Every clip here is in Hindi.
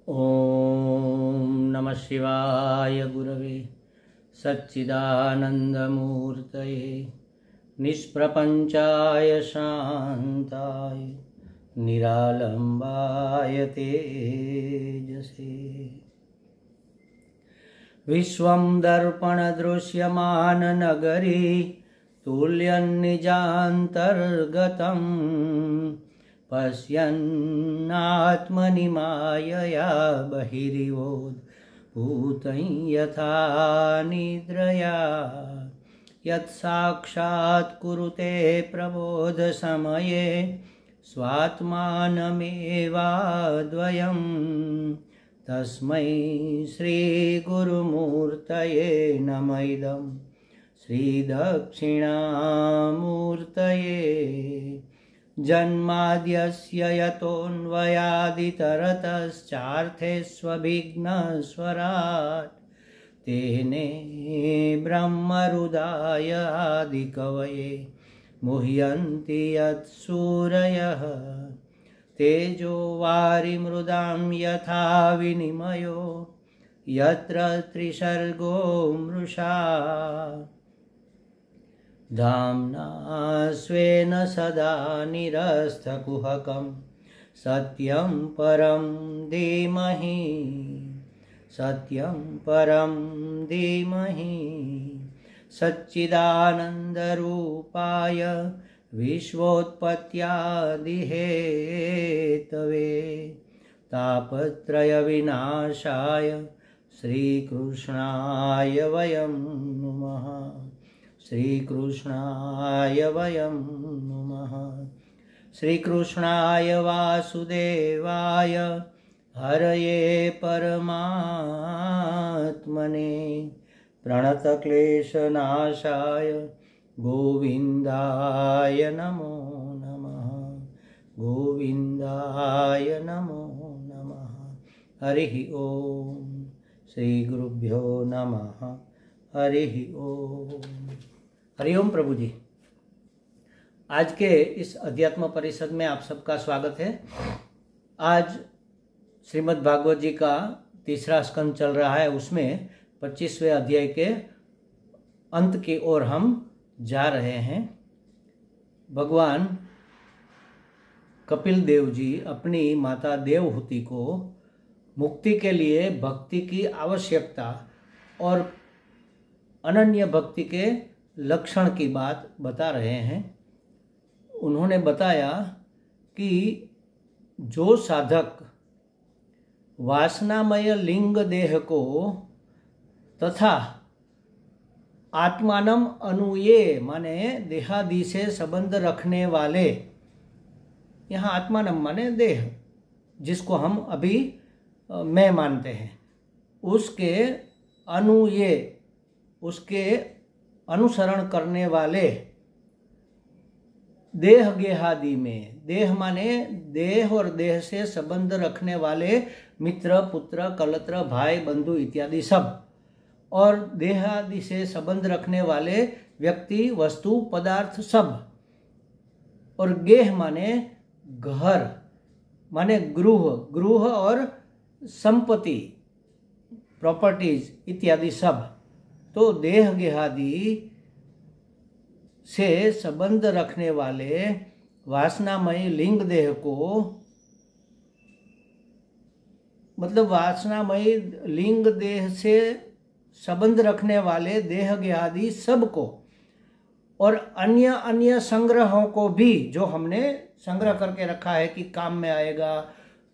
ओम नमः शिवाय गुरवे सच्चिदानंदमूर्तये निष्प्रपंचाय शांताय निरालंबाय तेजसे। विश्वं दर्पणदृश्यमान नगरी तुल्यन्निजान्तर्गतम् पश्यन्नात्मनि मायया बहिरिवोद्भूतं यथा निद्रया यत्साक्षात् कुरुते प्रबोधसमये स्वात्मानमेवाद्वयं तस्मै श्रीगुरुमूर्तये नमः इदं श्रीदक्षिणामूर्तये। जन्माद्यस्य यतोऽन्वयादितरतश्चार्थेष्वभिघ्नस्वराट् तेने ब्रह्महृदाय आदिकवये मुह्यन्ति यत्सूरयः तेजो वारिमृदां यथा विनिमयो यत्र त्रिसर्गो मृषा धाम्ना स्वेन सदा निरस्तकुहकं सत्यं परं धीमहि सच्चिदानन्दरूपाय विश्वोत्पत्त्यादिहेतवे तापत्रयविनाशाय श्रीकृष्णाय वयं नुमः। श्रीकृष्णाय वयं नुमः। श्रीकृष्णाय वासुदेवाय हरये परमात्मने प्रणतक्लेशनाशाय गोविन्दाय नमो नमः। गोविन्दाय नमो नमः। हरिः ओम। श्रीगुरुभ्यो नमः। हरिः ओम। हरिओम प्रभु जी। आज के इस अध्यात्म परिषद में आप सबका स्वागत है। आज श्रीमद् भागवत जी का तीसरा स्कंद चल रहा है, उसमें 25वें अध्याय के अंत की ओर हम जा रहे हैं। भगवान कपिल देव जी अपनी माता देवहूति को मुक्ति के लिए भक्ति की आवश्यकता और अनन्य भक्ति के लक्षण की बात बता रहे हैं। उन्होंने बताया कि जो साधक वासनामय लिंग देह को तथा आत्मानम अनुये माने देहादि से संबंध रखने वाले, यहाँ आत्मानम माने देह जिसको हम अभी मैं मानते हैं, उसके अनुये उसके अनुसरण करने वाले देह गेहादि में, देह माने देह और देह से संबंध रखने वाले मित्र पुत्र कलत्र भाई बंधु इत्यादि सब, और देह आदि से संबंध रखने वाले व्यक्ति वस्तु पदार्थ सब, और गेह माने घर माने गृह, गृह और संपत्ति प्रॉपर्टीज इत्यादि सब। तो देह गेहादि से संबंध रखने वाले वासनामयी लिंग देह को, मतलब वासनामयी लिंग देह से संबंध रखने वाले देह गेहादि सब को, और अन्य अन्य संग्रहों को भी जो हमने संग्रह करके रखा है कि काम में आएगा,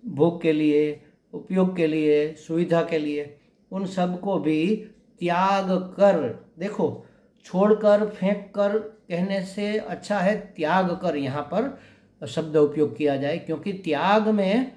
भोग के लिए, उपयोग के लिए, सुविधा के लिए, उन सब को भी त्याग कर, देखो छोड़कर फेंक कर कहने से अच्छा है त्याग कर यहाँ पर शब्द उपयोग किया जाए, क्योंकि त्याग में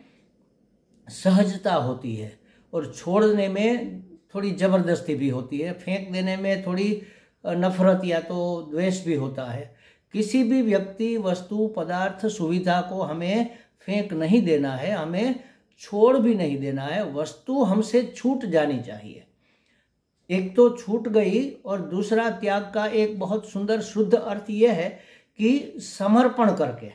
सहजता होती है और छोड़ने में थोड़ी जबरदस्ती भी होती है, फेंक देने में थोड़ी नफरत या तो द्वेष भी होता है। किसी भी व्यक्ति वस्तु पदार्थ सुविधा को हमें फेंक नहीं देना है, हमें छोड़ भी नहीं देना है। वस्तु हमसे छूट जानी चाहिए। एक तो छूट गई, और दूसरा त्याग का एक बहुत सुंदर शुद्ध अर्थ यह है कि समर्पण करके,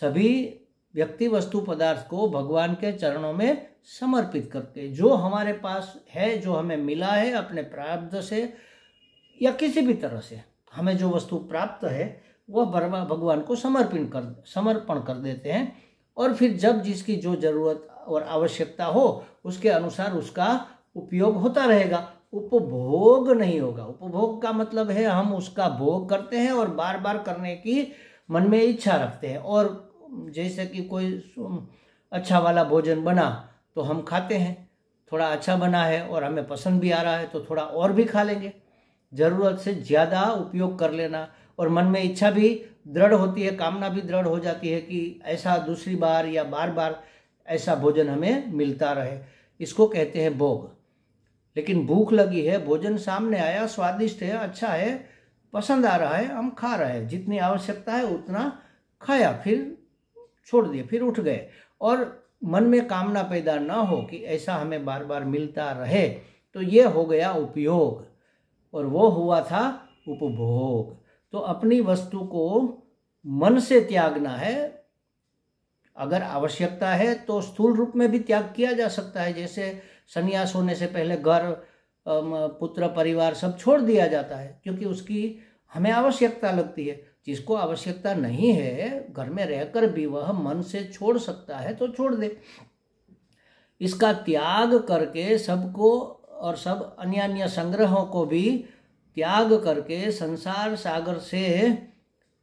सभी व्यक्ति वस्तु पदार्थ को भगवान के चरणों में समर्पित करके, जो हमारे पास है, जो हमें मिला है अपने प्रारब्ध से या किसी भी तरह से हमें जो वस्तु प्राप्त है वह भगवान को समर्पण कर देते हैं। और फिर जब जिसकी जो जरूरत और आवश्यकता हो उसके अनुसार उसका उपयोग होता रहेगा, उपभोग नहीं होगा। उपभोग का मतलब है हम उसका भोग करते हैं और बार बार करने की मन में इच्छा रखते हैं। और जैसे कि कोई अच्छा वाला भोजन बना तो हम खाते हैं, थोड़ा अच्छा बना है और हमें पसंद भी आ रहा है तो थोड़ा और भी खा लेंगे। ज़रूरत से ज़्यादा उपयोग कर लेना, और मन में इच्छा भी दृढ़ होती है, कामना भी दृढ़ हो जाती है कि ऐसा दूसरी बार या बार बार ऐसा भोजन हमें मिलता रहे। इसको कहते हैं भोग। लेकिन भूख लगी है, भोजन सामने आया, स्वादिष्ट है, अच्छा है, पसंद आ रहा है, हम खा रहे हैं, जितनी आवश्यकता है उतना खाया, फिर छोड़ दिए, फिर उठ गए, और मन में कामना पैदा ना हो कि ऐसा हमें बार बार मिलता रहे, तो ये हो गया उपयोग, और वो हुआ था उपभोग। तो अपनी वस्तु को मन से त्यागना है। अगर आवश्यकता है तो स्थूल रूप में भी त्याग किया जा सकता है, जैसे संन्यास होने से पहले घर, पुत्र, परिवार सब छोड़ दिया जाता है, क्योंकि उसकी हमें आवश्यकता लगती है। जिसको आवश्यकता नहीं है, घर में रहकर भी वह मन से छोड़ सकता है तो छोड़ दे। इसका त्याग करके सबको और सब अन्य अन्य संग्रहों को भी त्याग करके संसार सागर से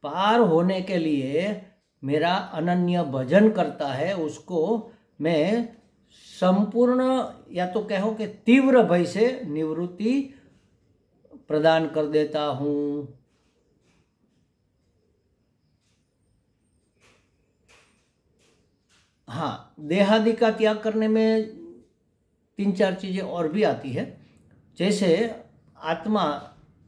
पार होने के लिए मेरा अनन्य भजन करता है, उसको मैं संपूर्ण या तो कहो कि तीव्र भय से निवृत्ति प्रदान कर देता हूँ। हाँ, देहादि का त्याग करने में 3-4 चीज़ें और भी आती है। जैसे आत्मा,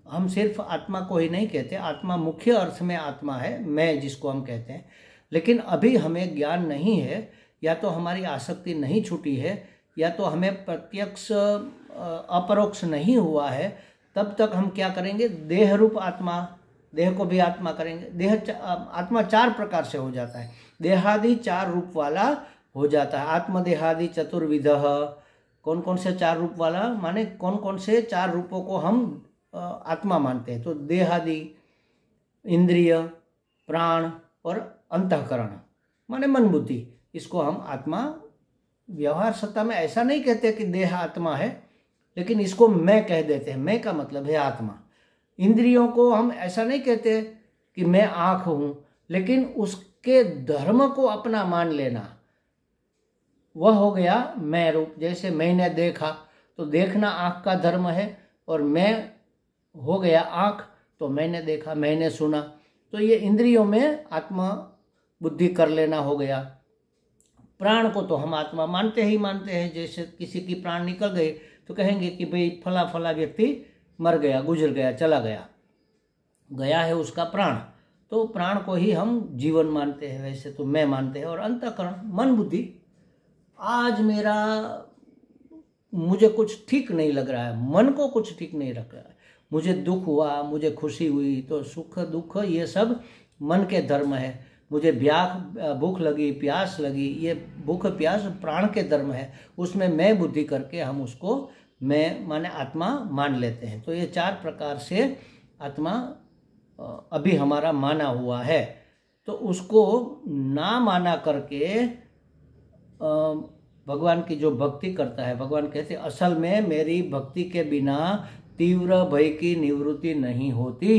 हम सिर्फ आत्मा को ही नहीं कहते, आत्मा मुख्य अर्थ में आत्मा है, मैं जिसको हम कहते हैं। लेकिन अभी हमें ज्ञान नहीं है, या तो हमारी आसक्ति नहीं छूटी है, या तो हमें प्रत्यक्ष अपरोक्ष नहीं हुआ है, तब तक हम क्या करेंगे, देह रूप आत्मा, देह को भी आत्मा करेंगे। देह आत्मा 4 प्रकार से हो जाता है, देहादि 4 रूप वाला हो जाता है। आत्मदेहादि चतुर्विधः, कौन कौन से 4 रूप वाला, माने कौन कौन से 4 रूपों को हम आत्मा मानते हैं। तो देहादि, इंद्रिय, प्राण और अंतःकरण, माने मन बुद्धि, इसको हम आत्मा, व्यवहार सत्ता में ऐसा नहीं कहते कि देह आत्मा है, लेकिन इसको मैं कह देते हैं। मैं का मतलब है आत्मा। इंद्रियों को हम ऐसा नहीं कहते कि मैं आँख हूँ, लेकिन उसके धर्म को अपना मान लेना, वह हो गया मैं रूप। जैसे मैंने देखा तो देखना आँख का धर्म है, और मैं हो गया आँख, तो मैंने देखा, मैंने सुना, तो ये इंद्रियों में आत्मा बुद्धि कर लेना हो गया। प्राण को तो हम आत्मा मानते ही मानते हैं। जैसे किसी की प्राण निकल गए तो कहेंगे कि भाई फला फला व्यक्ति मर गया, गुजर गया, चला गया, गया है उसका प्राण, तो प्राण को ही हम जीवन मानते हैं, वैसे तो मैं मानते हैं। और अंतःकरण, मन बुद्धि, आज मुझे कुछ ठीक नहीं लग रहा है, मन को कुछ ठीक नहीं लग रहा है, मुझे दुख हुआ, मुझे खुशी हुई, तो सुख दुख ये सब मन के धर्म है। मुझे भूख लगी, प्यास लगी, ये भूख प्यास प्राण के धर्म है। उसमें मैं बुद्धि करके हम उसको मैं माने आत्मा मान लेते हैं। तो ये 4 प्रकार से आत्मा अभी हमारा माना हुआ है। तो उसको ना माना करके भगवान की जो भक्ति करता है, भगवान कहते असल में मेरी भक्ति के बिना तीव्र भय की निवृत्ति नहीं होती।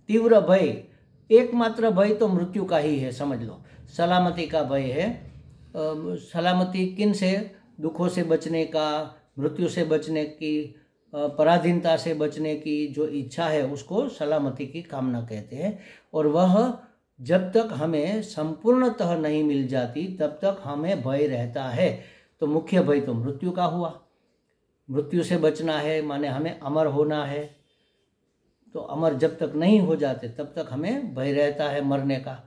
तीव्र भय, एकमात्र भय तो मृत्यु का ही है, समझ लो। सलामती का भय है। सलामती किन से, दुखों से बचने का, मृत्यु से बचने की, पराधीनता से बचने की जो इच्छा है उसको सलामती की कामना कहते हैं। और वह जब तक हमें संपूर्णतः नहीं मिल जाती तब तक हमें भय रहता है। तो मुख्य भय तो मृत्यु का हुआ। मृत्यु से बचना है माने हमें अमर होना है, तो अमर जब तक नहीं हो जाते तब तक हमें भय रहता है मरने का।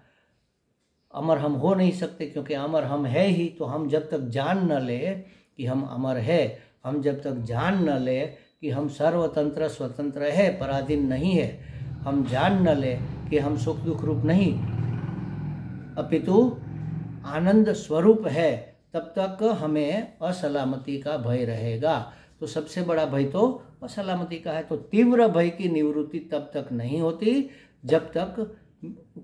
अमर हम हो नहीं सकते क्योंकि अमर हम है ही। तो हम जब तक जान न ले कि हम अमर है, हम जब तक जान न ले कि हम सर्वतंत्र स्वतंत्र है, पराधीन नहीं है, हम जान न ले कि हम सुख दुख रूप नहीं अपितु आनंद स्वरूप है तब तक हमें असलामती का भय रहेगा। तो सबसे बड़ा भय तो असलामती का है। तो तीव्र भय की निवृत्ति तब तक नहीं होती जब तक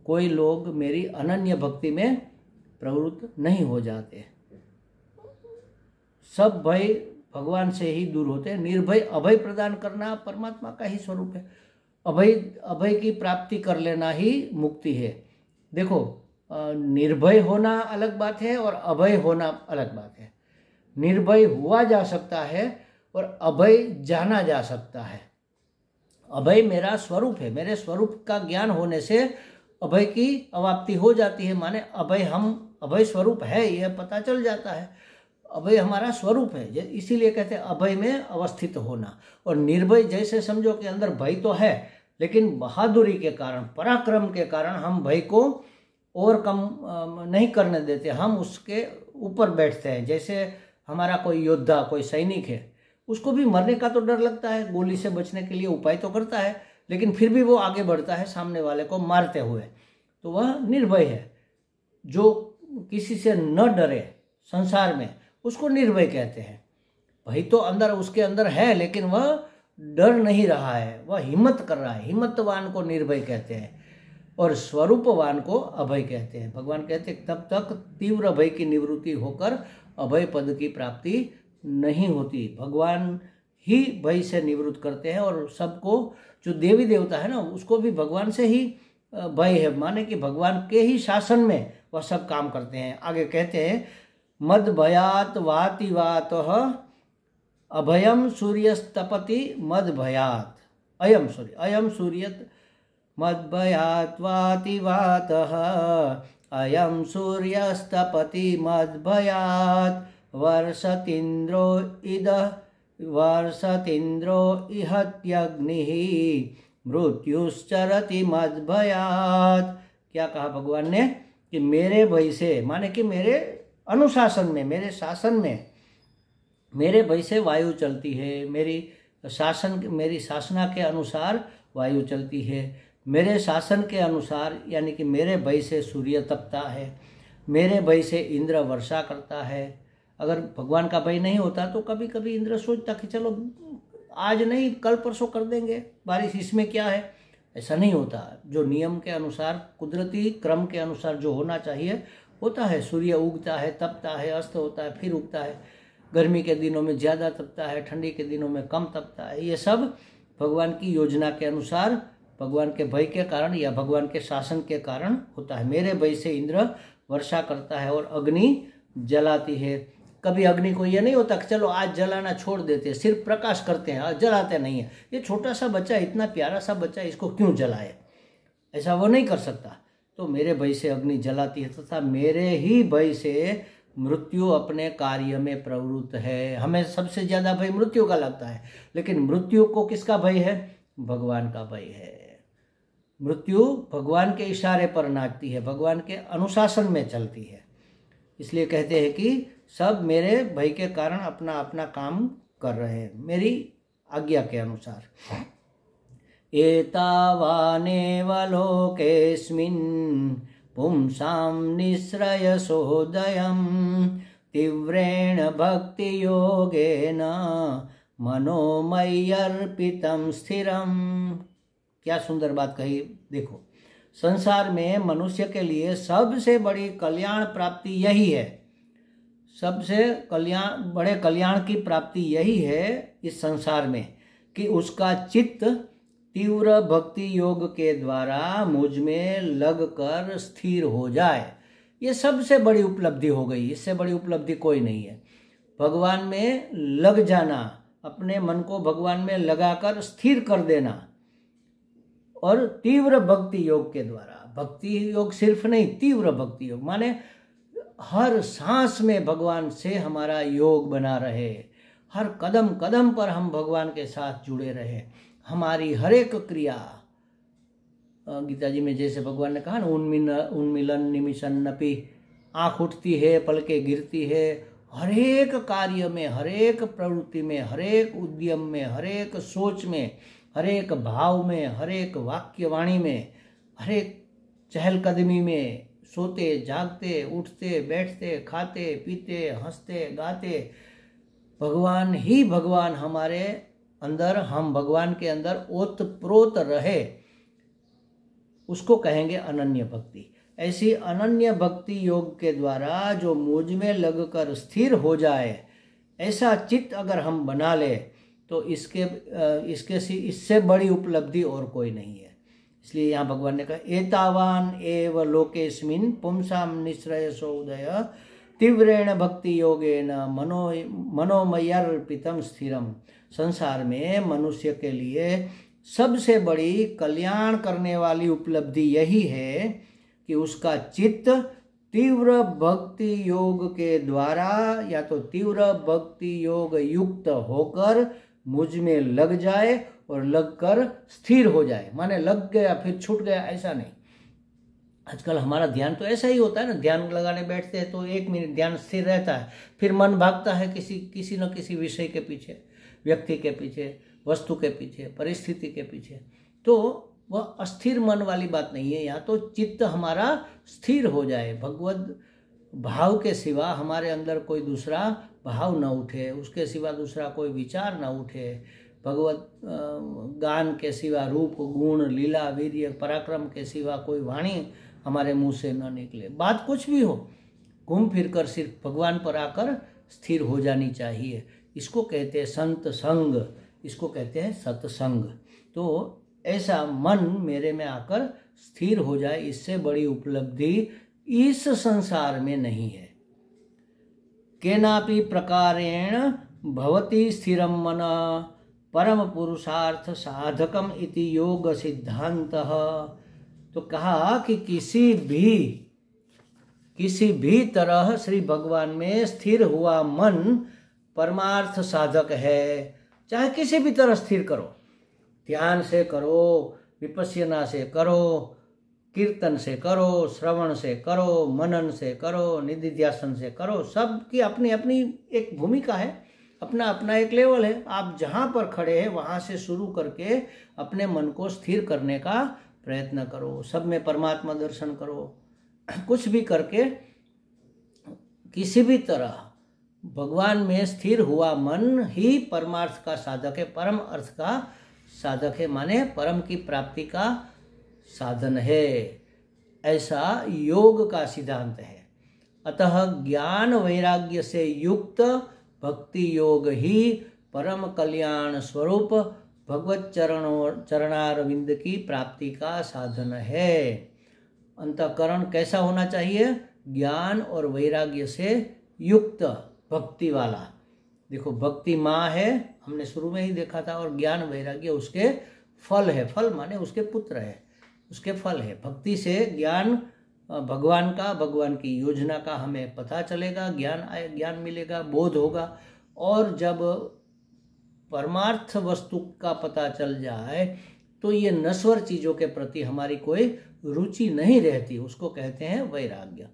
कोई लोग मेरी अनन्य भक्ति में प्रवृत्त नहीं हो जाते। सब भय भगवान से ही दूर होते हैं। निर्भय अभय प्रदान करना परमात्मा का ही स्वरूप है। अभय की प्राप्ति कर लेना ही मुक्ति है। देखो, निर्भय होना अलग बात है और अभय होना अलग बात है। निर्भय हुआ जा सकता है और अभय जाना जा सकता है। अभय मेरा स्वरूप है, मेरे स्वरूप का ज्ञान होने से अभय की अवाप्ति हो जाती है। माने अभय स्वरूप है यह पता चल जाता है। अभय हमारा स्वरूप है, इसीलिए कहते हैं अभय में अवस्थित होना। और निर्भय जैसे समझो कि अंदर भय तो है, लेकिन बहादुरी के कारण, पराक्रम के कारण हम भय को ओवरकम नहीं करने देते, हम उसके ऊपर बैठते हैं। जैसे हमारा कोई योद्धा, कोई सैनिक है, उसको भी मरने का तो डर लगता है, गोली से बचने के लिए उपाय तो करता है, लेकिन फिर भी वो आगे बढ़ता है सामने वाले को मारते हुए। तो वह निर्भय है। जो किसी से न डरे संसार में, उसको निर्भय कहते हैं। भय तो अंदर उसके अंदर है, लेकिन वह डर नहीं रहा है, वह हिम्मत कर रहा है। हिम्मतवान को निर्भय कहते हैं और स्वरूपवान को अभय कहते हैं। भगवान कहते हैं तब तक तीव्र भय की निवृत्ति होकर अभय पद की प्राप्ति नहीं होती। भगवान ही भय से निवृत्त करते हैं। और सबको, जो देवी देवता है ना, उसको भी भगवान से ही भय है। माने कि भगवान के ही शासन में वह सब काम करते हैं। आगे कहते हैं मद भयात वाति वातः अभयम सूर्यस्तपति मद भयात अयम सूर्य मद भयात वाति वातः अयम सूर्यस्तपति मद भयात वर्षतीन्द्रो इहत्यग्निः मृत्युश्चरति मद भयात। क्या कहा भगवान ने कि मेरे भय से, माने कि मेरे अनुशासन में, मेरे शासन में, मेरे भय से वायु चलती है। मेरी शासना के अनुसार वायु चलती है। मेरे शासन के अनुसार, यानी कि मेरे भय से सूर्य तपता है, मेरे भय से इंद्र वर्षा करता है। अगर भगवान का भय नहीं होता तो कभी कभी इंद्र सोचता कि चलो आज नहीं, कल परसों कर देंगे बारिश, इसमें क्या है। ऐसा नहीं होता। जो नियम के अनुसार, कुदरती क्रम के अनुसार जो होना चाहिए होता है। सूर्य उगता है, तपता है, अस्त होता है, फिर उगता है। गर्मी के दिनों में ज़्यादा तपता है, ठंडी के दिनों में कम तपता है। ये सब भगवान की योजना के अनुसार, भगवान के भय के कारण या भगवान के शासन के कारण होता है। मेरे भय से इंद्र वर्षा करता है और अग्नि जलाती है। कभी अग्नि को ये नहीं होता कि चलो आज जलाना छोड़ देते, सिर्फ प्रकाश करते हैं, जलाते नहीं है। ये छोटा सा बच्चा, इतना प्यारा सा बच्चा, इसको क्यों जलाए, ऐसा वो नहीं कर सकता। तो मेरे भय से अग्नि जलाती है तथा मेरे ही भय से मृत्यु अपने कार्य में प्रवृत्त है। हमें सबसे ज़्यादा भय मृत्यु का लगता है, लेकिन मृत्यु को किसका भय है? भगवान का भय है। मृत्यु भगवान के इशारे पर नाचती है, भगवान के अनुशासन में चलती है। इसलिए कहते हैं कि सब मेरे भय के कारण अपना अपना काम कर रहे हैं, मेरी आज्ञा के अनुसार। एतावानेव लोकेऽस्मिन् पुंसां निःश्रेयसोदयं तीव्रेण भक्तियोगेन मनोमय्यर्पितं स्थिरम। क्या सुंदर बात कही। देखो, संसार में मनुष्य के लिए सबसे बड़ी कल्याण प्राप्ति यही है। सबसे बड़े कल्याण की प्राप्ति यही है इस संसार में कि उसका चित्त तीव्र भक्ति योग के द्वारा मुझ में लगकर स्थिर हो जाए। ये सबसे बड़ी उपलब्धि हो गई। इससे बड़ी उपलब्धि कोई नहीं है। भगवान में लग जाना, अपने मन को भगवान में लगाकर स्थिर कर देना, और तीव्र भक्ति योग के द्वारा। भक्ति योग सिर्फ नहीं, तीव्र भक्ति योग माने हर सांस में भगवान से हमारा योग बना रहे, हर कदम कदम पर हम भगवान के साथ जुड़े रहे। हमारी हर एक क्रिया, गीता जी में जैसे भगवान ने कहा ना, उन्मिलन निमिषन्नपि, आँख उठती है, पलकें गिरती है, हर एक कार्य में, हर एक प्रवृत्ति में, हर एक उद्यम में, हर एक सोच में, हर एक भाव में, हर एक वाक्यवाणी में, हर एक चहलकदमी में, सोते जागते, उठते बैठते, खाते पीते, हंसते गाते, भगवान ही भगवान हमारे अंदर, हम भगवान के अंदर ओतप्रोत रहे, उसको कहेंगे अनन्य भक्ति। ऐसी अनन्य भक्ति योग के द्वारा जो मुझ में लगकर स्थिर हो जाए, ऐसा चित्त अगर हम बना ले तो इससे बड़ी उपलब्धि और कोई नहीं है। इसलिए यहाँ भगवान ने कहा एतावान एव लोकेस्मिन् पुंसाम निःश्रेयसो उदय तीव्रेण भक्ति योगेन मनोमयर्पितम स्थिरम। संसार में मनुष्य के लिए सबसे बड़ी कल्याण करने वाली उपलब्धि यही है कि उसका चित्त तीव्र भक्ति योग के द्वारा या तो तीव्र भक्ति योग युक्त होकर मुझ में लग जाए और लगकर स्थिर हो जाए। माने लग गया फिर छूट गया, ऐसा नहीं। आजकल हमारा ध्यान तो ऐसा ही होता है ना, ध्यान लगाने बैठते हैं तो 1 मिनट ध्यान स्थिर रहता है, फिर मन भागता है किसी न किसी विषय के पीछे, व्यक्ति के पीछे, वस्तु के पीछे, परिस्थिति के पीछे। तो वह अस्थिर मन वाली बात नहीं है। यहाँ तो चित्त हमारा स्थिर हो जाए, भगवत भाव के सिवा हमारे अंदर कोई दूसरा भाव न उठे, उसके सिवा दूसरा कोई विचार न उठे, भगवत गान के सिवा रूप गुण लीला वीर्य पराक्रम के सिवा कोई वाणी हमारे मुंह से न निकले। बात कुछ भी हो, घूम फिर कर सिर्फ भगवान पर आकर स्थिर हो जानी चाहिए। इसको कहते हैं संत संग, इसको कहते हैं सत्संग। तो ऐसा मन मेरे में आकर स्थिर हो जाए, इससे बड़ी उपलब्धि इस संसार में नहीं है। केनापि प्रकारेण भवति स्थिरम मन परम पुरुषार्थ साधकम इति योग सिद्धांतः। तो कहा कि किसी भी तरह श्री भगवान में स्थिर हुआ मन परमार्थ साधक है। चाहे किसी भी तरह स्थिर करो, ध्यान से करो, विपश्यना से करो, कीर्तन से करो, श्रवण से करो, मनन से करो, निधिध्यासन से करो, सबकी अपनी अपनी एक भूमिका है, अपना अपना एक लेवल है। आप जहाँ पर खड़े हैं वहाँ से शुरू करके अपने मन को स्थिर करने का प्रयत्न करो, सब में परमात्मा दर्शन करो। कुछ भी करके किसी भी तरह भगवान में स्थिर हुआ मन ही परमार्थ का साधक है, परम अर्थ का साधक है, माने परम की प्राप्ति का साधन है। ऐसा योग का सिद्धांत है। अतः ज्ञान वैराग्य से युक्त भक्ति योग ही परम कल्याण स्वरूप भगवत चरणारविंद की प्राप्ति का साधन है। अंतःकरण कैसा होना चाहिए? ज्ञान और वैराग्य से युक्त भक्ति वाला। देखो भक्ति माँ है, हमने शुरू में ही देखा था, और ज्ञान वैराग्य उसके फल है। फल माने उसके पुत्र है, उसके फल है। भक्ति से ज्ञान भगवान का, भगवान की योजना का हमें पता चलेगा, ज्ञान मिलेगा, बोध होगा। और जब परमार्थ वस्तु का पता चल जाए तो ये नश्वर चीज़ों के प्रति हमारी कोई रुचि नहीं रहती, उसको कहते हैं वैराग्य।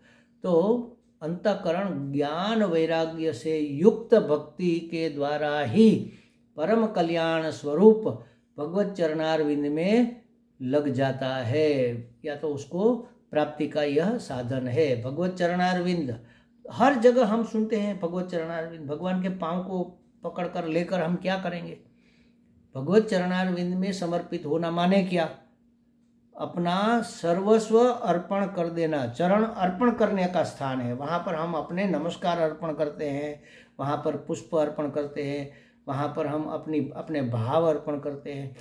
तो अंतःकरण ज्ञान वैराग्य से युक्त भक्ति के द्वारा ही परम कल्याण स्वरूप भगवत चरणारविंद में लग जाता है, या तो उसको प्राप्ति का यह साधन है। भगवत चरणारविंद हर जगह हम सुनते हैं, भगवत चरणारविंद। भगवान के पांव को पकड़कर लेकर हम क्या करेंगे? भगवत चरणारविंद में समर्पित होना माने क्या? अपना सर्वस्व अर्पण कर देना। चरण अर्पण करने का स्थान है, वहाँ पर हम अपने नमस्कार अर्पण करते हैं, वहाँ पर पुष्प अर्पण करते हैं, वहाँ पर हम अपने भाव अर्पण करते हैं।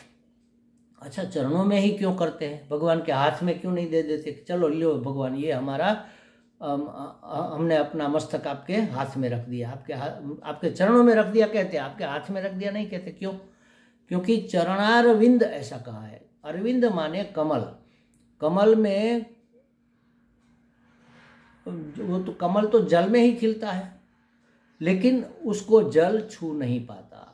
अच्छा, चरणों में ही क्यों करते हैं? भगवान के हाथ में क्यों नहीं दे देते? चलो लो भगवान, ये हमारा हमने अपना मस्तक आपके हाथ में रख दिया, आपके चरणों में रख दिया कहते हैं, आपके हाथ में रख दिया नहीं कहते। क्यों? क्योंकि चरणारविंद ऐसा कहा है। अरविंद माने कमल। कमल में वो तो कमल तो जल में ही खिलता है, लेकिन उसको जल छू नहीं पाता।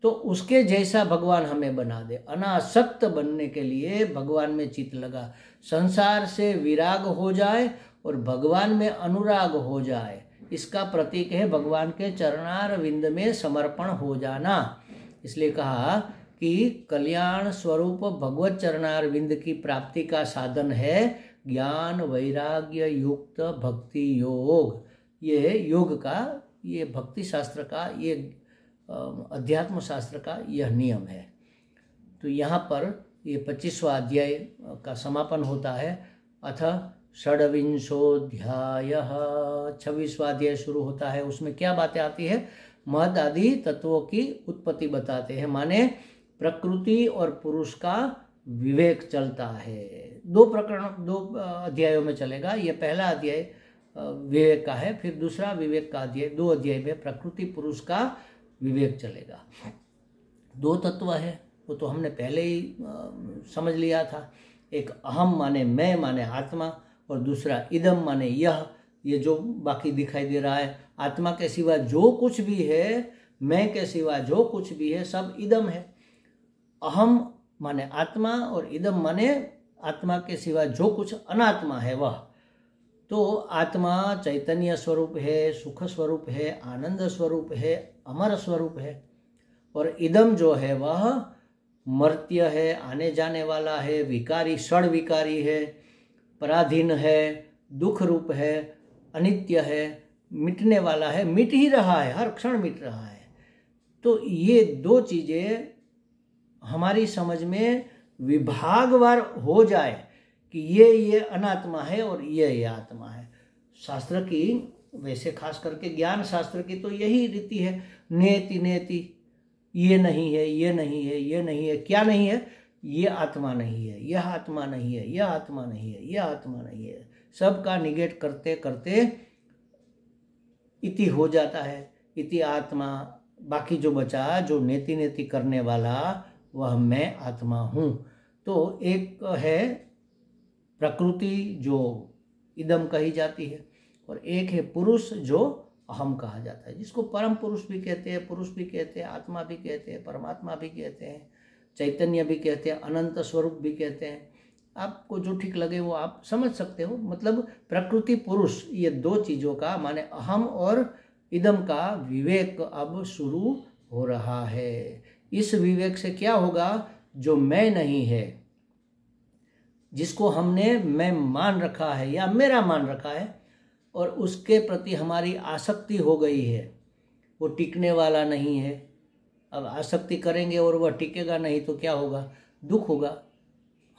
तो उसके जैसा भगवान हमें बना दे। अनासक्त बनने के लिए भगवान में चित्त लगा, संसार से विराग हो जाए और भगवान में अनुराग हो जाए, इसका प्रतीक है भगवान के चरणारविंद में समर्पण हो जाना। इसलिए कहा कि कल्याण स्वरूप भगवत चरणारविंद की प्राप्ति का साधन है ज्ञान वैराग्य युक्त भक्ति योग, ये योग का, ये भक्ति शास्त्र का, ये अध्यात्म शास्त्र का यह नियम है। तो यहाँ पर ये 25वां अध्याय का समापन होता है। अथ षड्विंशोऽध्यायः, 26वां अध्याय शुरू होता है। उसमें क्या बातें आती है? महद आदि तत्वों की उत्पत्ति बताते हैं, माने प्रकृति और पुरुष का विवेक चलता है। दो अध्यायों में चलेगा। ये पहला अध्याय विवेक का है, फिर दूसरा विवेक का अध्याय, 2 अध्याय में प्रकृति पुरुष का विवेक चलेगा। 2 तत्व है, वो तो हमने पहले ही समझ लिया था। एक अहम माने मैं, माने आत्मा, और दूसरा इदम माने यह, ये जो बाकी दिखाई दे रहा है। आत्मा के सिवा जो कुछ भी है, मैं के सिवा जो कुछ भी है, सब इदम है। अहम माने आत्मा और इदम माने आत्मा के सिवा जो कुछ अनात्मा है वह। तो आत्मा चैतन्य स्वरूप है, सुख स्वरूप है, आनंद स्वरूप है, अमर स्वरूप है। और इदम जो है वह मर्त्य है, आने जाने वाला है, विकारी, षड विकारी है, पराधीन है, दुख रूप है, अनित्य है, मिटने वाला है, मिट ही रहा है, हर क्षण मिट रहा है। तो ये 2 चीज़ें हमारी समझ में विभागवार हो जाए कि ये अनात्मा है और ये आत्मा है। शास्त्र की, वैसे खास करके ज्ञान शास्त्र की तो यही रीति है, नेति नेति, ये नहीं है, ये नहीं है, ये नहीं है। क्या नहीं है? ये आत्मा नहीं है, यह आत्मा नहीं है, यह आत्मा नहीं है, यह आत्मा नहीं है। सबका निगेट करते करते इति हो जाता है, इति आत्मा। बाकी जो बचा, जो नेति नेति करने वाला, वह मैं आत्मा हूँ। तो एक है प्रकृति जो इदम कही जाती है, और एक है पुरुष जो अहम कहा जाता है, जिसको परम पुरुष भी कहते हैं, पुरुष भी कहते हैं, आत्मा भी कहते हैं, परमात्मा भी कहते हैं, चैतन्य भी कहते हैं, अनंत स्वरूप भी कहते हैं। आपको जो ठीक लगे वो आप समझ सकते हो। मतलब प्रकृति पुरुष, ये 2 चीज़ों का, माने अहम और इदम का विवेक अब शुरू हो रहा है। इस विवेक से क्या होगा? जो मैं नहीं है, जिसको हमने मैं मान रखा है या मेरा मान रखा है, और उसके प्रति हमारी आसक्ति हो गई है, वो टिकने वाला नहीं है। अब आसक्ति करेंगे और वह टिकेगा नहीं तो क्या होगा? दुख होगा,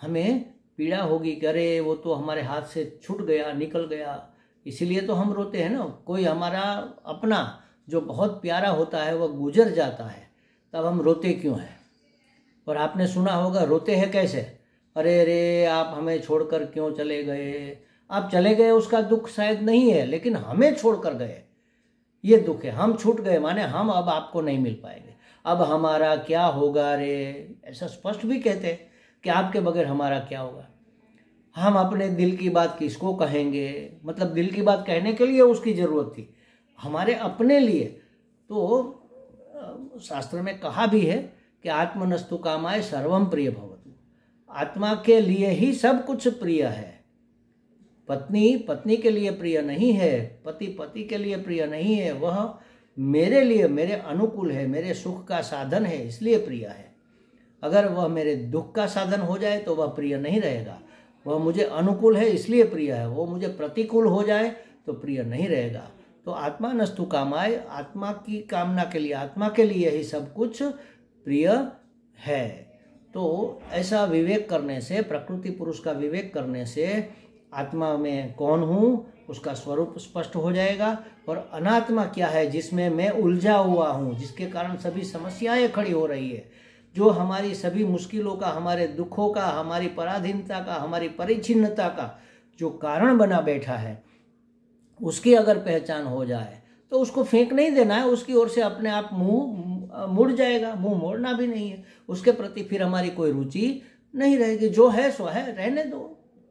हमें पीड़ा होगी कि अरे वो तो हमारे हाथ से छूट गया, निकल गया। इसीलिए तो हम रोते हैं ना। कोई हमारा अपना जो बहुत प्यारा होता है वह गुजर जाता है, तब हम रोते क्यों हैं? और आपने सुना होगा रोते हैं कैसे? अरे रे आप हमें छोड़कर क्यों चले गए। आप चले गए उसका दुख शायद नहीं है, लेकिन हमें छोड़कर गए ये दुख है। हम छूट गए माने हम अब आपको नहीं मिल पाएंगे, अब हमारा क्या होगा रे। ऐसा स्पष्ट भी कहते हैं कि आपके बगैर हमारा क्या होगा। हम अपने दिल की बात किसको कहेंगे? मतलब दिल की बात कहने के लिए उसकी ज़रूरत थी, हमारे अपने लिए। तो शास्त्र में कहा भी है कि आत्मनस्तु कामाय सर्वम प्रिय भवतु। आत्मा के लिए ही सब कुछ प्रिय है। पत्नी पत्नी के लिए प्रिय नहीं है, पति पति के लिए प्रिय नहीं है। वह मेरे लिए, मेरे अनुकूल है, मेरे सुख का साधन है, इसलिए प्रिय है। अगर वह मेरे दुख का साधन हो जाए तो वह प्रिय नहीं रहेगा। वह मुझे अनुकूल है इसलिए प्रिय है, वो मुझे प्रतिकूल हो जाए तो प्रिय नहीं रहेगा। तो आत्मा नस्तु कामाय, आत्मा की कामना के लिए, आत्मा के लिए ही सब कुछ प्रिय है। तो ऐसा विवेक करने से, प्रकृति पुरुष का विवेक करने से आत्मा में कौन हूँ उसका स्वरूप स्पष्ट हो जाएगा, और अनात्मा क्या है जिसमें मैं उलझा हुआ हूँ, जिसके कारण सभी समस्याएं खड़ी हो रही है, जो हमारी सभी मुश्किलों का, हमारे दुखों का, हमारी पराधीनता का, हमारी परिच्छिन्नता का जो कारण बना बैठा है, उसकी अगर पहचान हो जाए तो उसको फेंक नहीं देना है, उसकी ओर से अपने आप मुंह मुड़ जाएगा। मुंह मोड़ना भी नहीं है, उसके प्रति फिर हमारी कोई रुचि नहीं रहेगी। जो है सो है, रहने दो,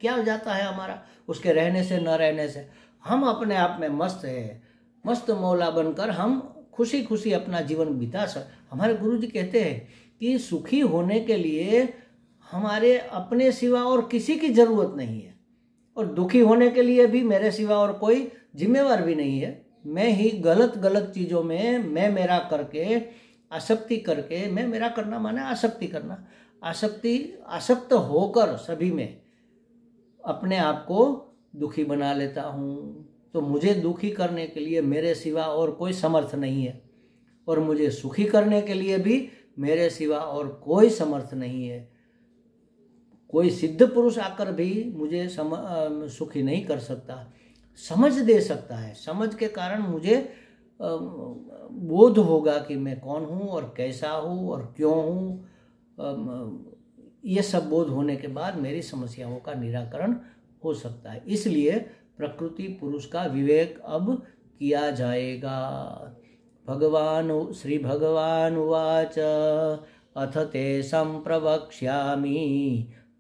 क्या जाता है हमारा उसके रहने से न रहने से। हम अपने आप में मस्त है, मस्त मौला बनकर हम खुशी खुशी अपना जीवन बिता हमारे गुरुजी कहते हैं कि सुखी होने के लिए हमारे अपने सिवा और किसी की जरूरत नहीं है, और दुखी होने के लिए भी मेरे सिवा और कोई जिम्मेवार भी नहीं है। मैं ही गलत गलत चीज़ों में मैं मेरा करके, आसक्ति करके, मैं मेरा करना माने आसक्ति करना, आसक्ति आसक्त होकर सभी में अपने आप को दुखी बना लेता हूँ। तो मुझे दुखी करने के लिए मेरे सिवा और कोई समर्थ नहीं है, और मुझे सुखी करने के लिए भी मेरे सिवा और कोई समर्थ नहीं है। कोई सिद्ध पुरुष आकर भी मुझे सुखी नहीं कर सकता, समझ दे सकता है। समझ के कारण मुझे बोध होगा कि मैं कौन हूँ और कैसा हूँ और क्यों हूँ। ये सब बोध होने के बाद मेरी समस्याओं का निराकरण हो सकता है। इसलिए प्रकृति पुरुष का विवेक अब किया जाएगा। भगवान श्री भगवान उवाच अथ ते संप्रवक्ष्यामि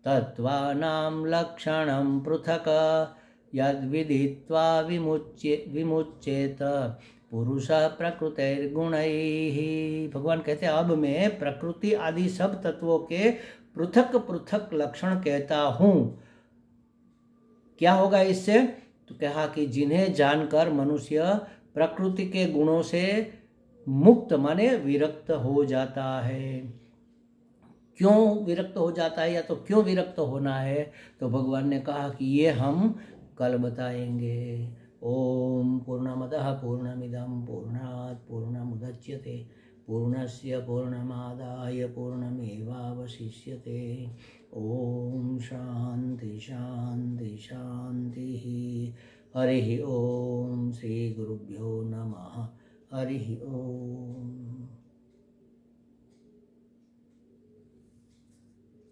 तत्त्वानां लक्षणं पृथक् यद्विदित्वा विमुच्येत पुरुषः प्रकृतिर्गुणैः। भगवान कहते हैं अब मैं प्रकृति आदि सब तत्वों के पृथक पृथक लक्षण कहता हूँ। क्या होगा इससे? तो कहा कि जिन्हें जानकर मनुष्य प्रकृति के गुणों से मुक्त माने विरक्त हो जाता है। क्यों विरक्त हो जाता है, या तो क्यों विरक्त होना है, तो भगवान ने कहा कि ये हम कल बताएंगे। ओम पूर्णमदः पूर्णमिदं पूर्णात् पूर्णमुदच्यते पूर्णस्य पूर्णमादाय पूर्णमेवावशिष्यते। ओम शांति शांति शांति। हरि ओम। श्री गुरुभ्यो नमः। हरि ओम।